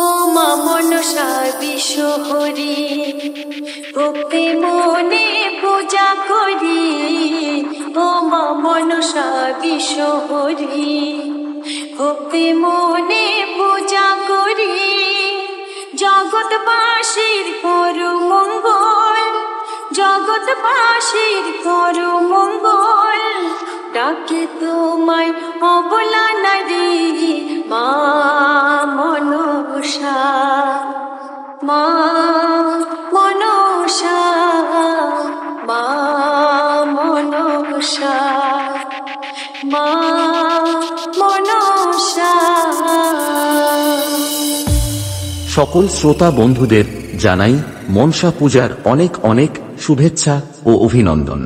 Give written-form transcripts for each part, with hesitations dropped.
ও মা মনসা বিশ্বহরি, ভক্তি মনে পূজা করি। ও মা মনসা বিশ্বহরি, ভক্তি মনে পূজা করি। জগৎবাসীর করু মঙ্গল, জগৎবাসীর করু মঙ্গল। ডাকে তোমায় অবলা নারী মা মনসা, মা মনসা, মা মনসা, মা মনসা। সকল শ্রোতা বন্ধুদের জানাই মনসা পূজার অনেক অনেক শুভেচ্ছা ও অভিনন্দন।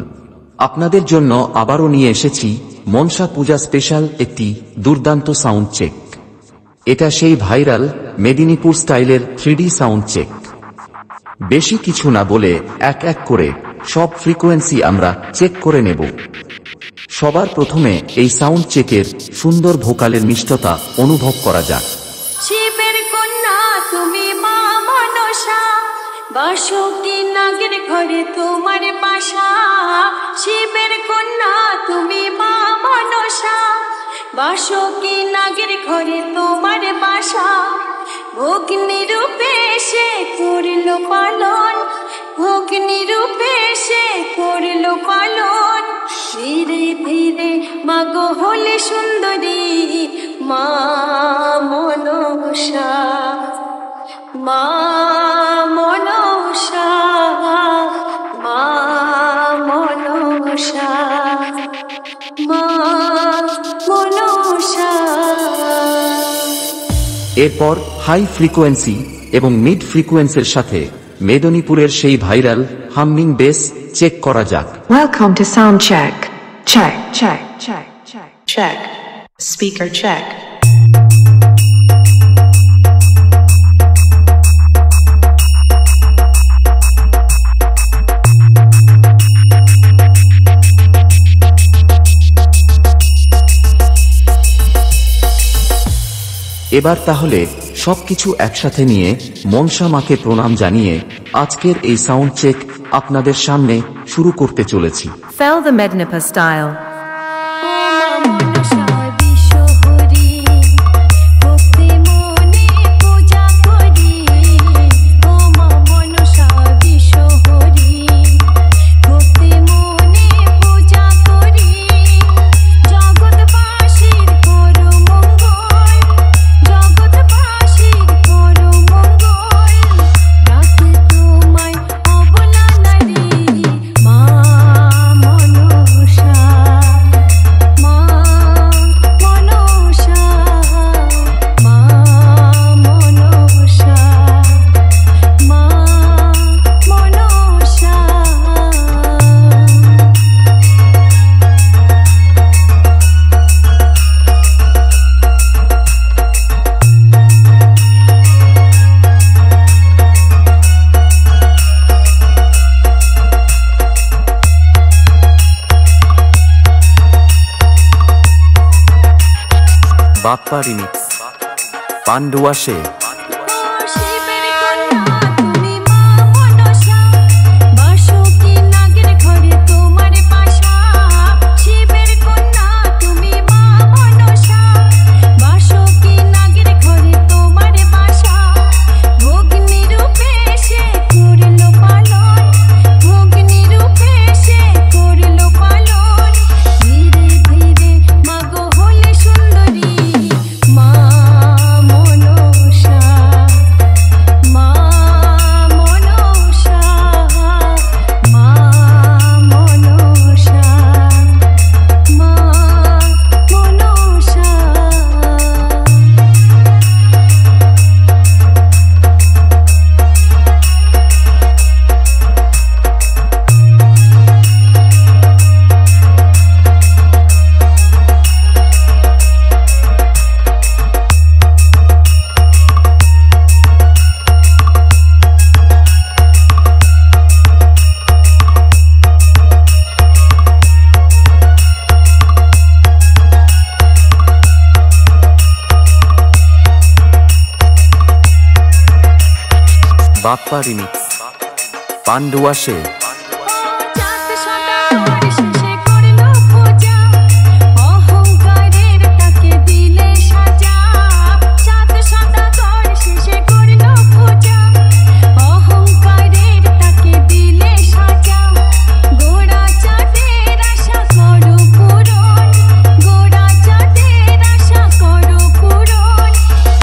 আপনাদের জন্য আবারও নিয়ে এসেছি মনসা পূজা স্পেশাল একটি দুর্দান্ত সাউন্ড চেক। এটা সেই ভাইরাল মেদিনীপুর স্টাইলের 3D সাউন্ড চেক। বেশি কিছু না বলে এক এক করে সব ফ্রিকোয়েন্সি আমরা চেক করে নেব। সবার প্রথমে এই সাউন্ড চেকের সুন্দর ভোকালের মিষ্টতা অনুভব করা যাক। শিবের কন্যা তুমি মা মনসা, বাসুকি নাগের ঘরে তোমার বাসা। শিবের কন্যা তুমি মা মনসা, বাসুকি নাগের ঘরে তোমার বাসা। ভগ্নি রূপে সে করল পালন, ভগ্নি রূপে সে করল পালন। ধীরে ধীরে মাগো হলে সুন্দরী মা মনসা, মা মনসা, মা মনসা, মা মনসা। এরপর হাই ফ্রিকোয়েন্সি এবং মিড ফ্রিকোয়েন্সির সাথে মেদিনীপুরের সেই ভাইরাল হামিং বেস চেক করা যাক। Welcome to sound check. Check, check, check, check, check. Speaker check. এবার তাহলে সবকিছু একসাথে নিয়ে মনসা মাকে প্রণাম জানিয়ে আজকের এই সাউন্ড চেক আপনাদের সামনে শুরু করতে চলেছি। Fell the Mednipur style. Bappa remix Pandua সে। মা মনসা। বাপ্পা রিমিক্স পান্ডুয়া সে চাঁদ সদাগর শেষে করলো পূজা, অহংকারের তাকে দিলে সাজা। চাঁদ সদাগর শেষে করলো পূজা, অহংকারের তাকে দিলে সাজা। গোড়া চাঁদের আশা করো পূরণ, গোড়া চাঁদের আশা করো পূরণ।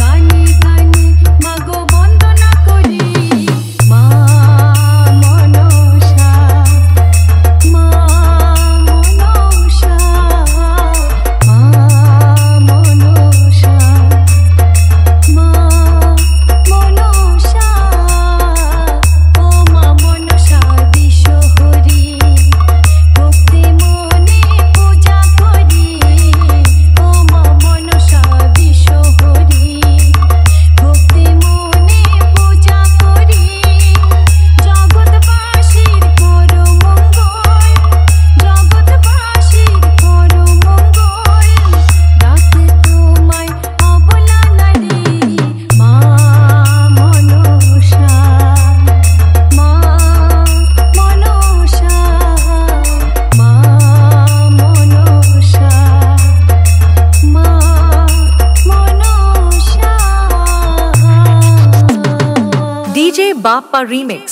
গানে গানে মাগো বন্দনা করি, মা মনসা, মা মনসা, মা মনসা, মা মনসা। ও মা মনসা বিশ্বহরি, ভক্তি মনে পূজা করি। ও মা মনসা বিশ্বহরি, ভক্তি মনে পূজা করি। জগৎবাসীর করো মঙ্গল, জগৎবাসীর করো মঙ্গল। ডাকে তোমায় অবলা নারী, মা মনসা, মা মনসা, মা মনসা, মা মনসা। DJ Bappa Remix.